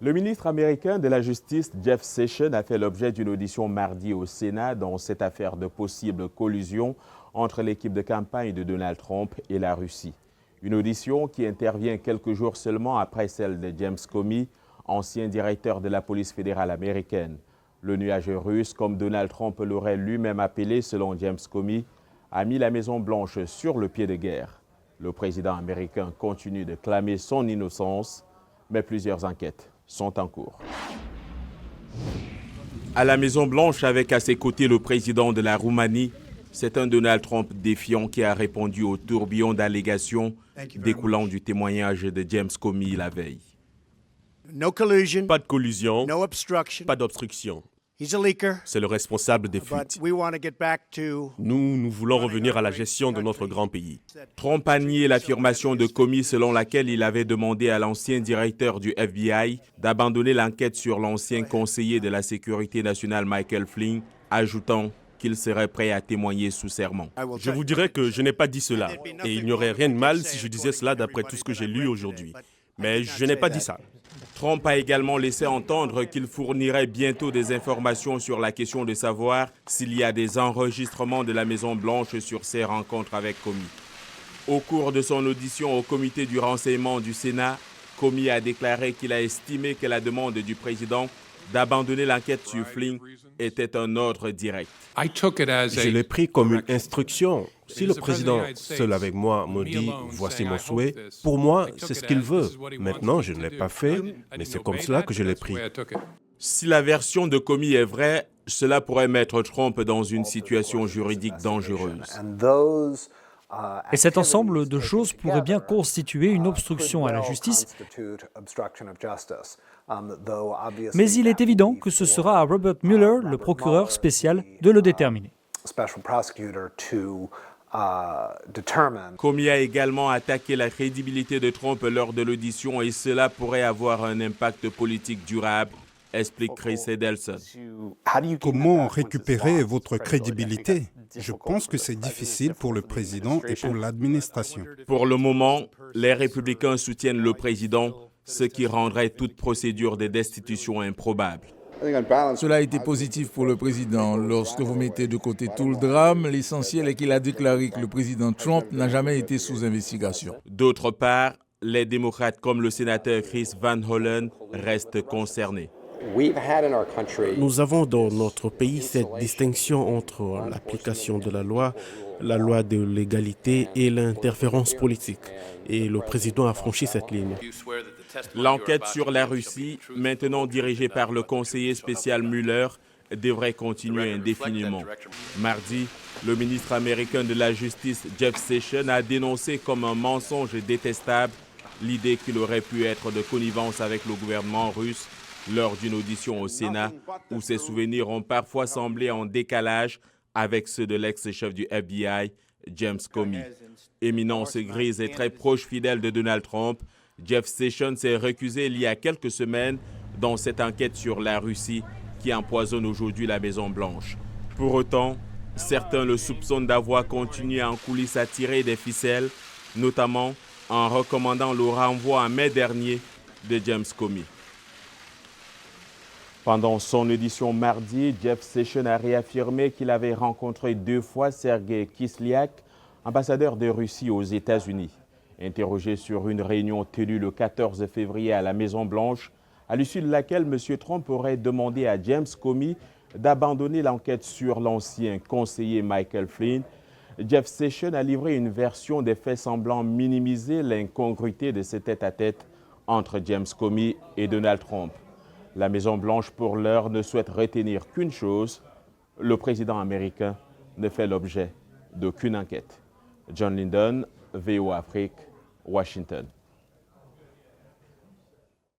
Le ministre américain de la Justice, Jeff Sessions, a fait l'objet d'une audition mardi au Sénat dans cette affaire de possible collusion entre l'équipe de campagne de Donald Trump et la Russie. Une audition qui intervient quelques jours seulement après celle de James Comey, ancien directeur de la police fédérale américaine. Le nuage russe, comme Donald Trump l'aurait lui-même appelé selon James Comey, a mis la Maison-Blanche sur le pied de guerre. Le président américain continue de clamer son innocence, mais plusieurs enquêtes sont en cours. À la Maison-Blanche, avec à ses côtés le président de la Roumanie, c'est un Donald Trump défiant qui a répondu au tourbillon d'allégations découlant du témoignage de James Comey la veille. Pas de collusion, pas d'obstruction. C'est le responsable des fuites. Nous voulons revenir à la gestion de notre grand pays. Trump a nié l'affirmation de Comey selon laquelle il avait demandé à l'ancien directeur du FBI d'abandonner l'enquête sur l'ancien conseiller de la sécurité nationale Michael Flynn, ajoutant qu'il serait prêt à témoigner sous serment. Je vous dirais que je n'ai pas dit cela, et il n'y aurait rien de mal si je disais cela d'après tout ce que j'ai lu aujourd'hui. Mais je n'ai pas dit ça. Trump a également laissé entendre qu'il fournirait bientôt des informations sur la question de savoir s'il y a des enregistrements de la Maison-Blanche sur ses rencontres avec Comey. Au cours de son audition au comité du renseignement du Sénat, Comey a déclaré qu'il a estimé que la demande du président d'abandonner l'enquête sur Flynn était un ordre direct. Je l'ai pris comme une instruction. Si le président, seul avec moi, me dit « voici mon souhait », pour moi, c'est ce qu'il veut. Maintenant, je ne l'ai pas fait, mais c'est comme cela que je l'ai pris. Si la version de Comey est vraie, cela pourrait mettre Trump dans une situation juridique dangereuse. Et cet ensemble de choses pourrait bien constituer une obstruction à la justice. Mais il est évident que ce sera à Robert Mueller, le procureur spécial, de le déterminer. Comey a également attaqué la crédibilité de Trump lors de l'audition et cela pourrait avoir un impact politique durable, explique Chris Edelson. Comment récupérer votre crédibilité? Je pense que c'est difficile pour le président et pour l'administration. Pour le moment, les républicains soutiennent le président, ce qui rendrait toute procédure de destitution improbable. Cela a été positif pour le président. Lorsque vous mettez de côté tout le drame, l'essentiel est qu'il a déclaré que le président Trump n'a jamais été sous investigation. D'autre part, les démocrates comme le sénateur Chris Van Hollen restent concernés. Nous avons dans notre pays cette distinction entre l'application de la loi de l'égalité et l'interférence politique. Et le président a franchi cette ligne. L'enquête sur la Russie, maintenant dirigée par le conseiller spécial Mueller, devrait continuer indéfiniment. Mardi, le ministre américain de la Justice, Jeff Sessions, a dénoncé comme un mensonge détestable l'idée qu'il aurait pu être de connivence avec le gouvernement russe lors d'une audition au Sénat, où ses souvenirs ont parfois semblé en décalage avec ceux de l'ex-chef du FBI, James Comey. Éminence grise et très proche fidèle de Donald Trump, Jeff Sessions s'est recusé il y a quelques semaines dans cette enquête sur la Russie qui empoisonne aujourd'hui la Maison-Blanche. Pour autant, certains le soupçonnent d'avoir continué en coulisses à tirer des ficelles, notamment en recommandant le renvoi en mai dernier de James Comey. Pendant son audition mardi, Jeff Sessions a réaffirmé qu'il avait rencontré 2 fois Sergei Kislyak, ambassadeur de Russie aux États-Unis. Interrogé sur une réunion tenue le 14 février à la Maison-Blanche, à l'issue de laquelle M. Trump aurait demandé à James Comey d'abandonner l'enquête sur l'ancien conseiller Michael Flynn, Jeff Sessions a livré une version des faits semblant minimiser l'incongruité de ce tête-à-tête entre James Comey et Donald Trump. La Maison-Blanche, pour l'heure, ne souhaite retenir qu'une chose, le président américain ne fait l'objet d'aucune enquête. John Linden, VOA Afrique, Washington.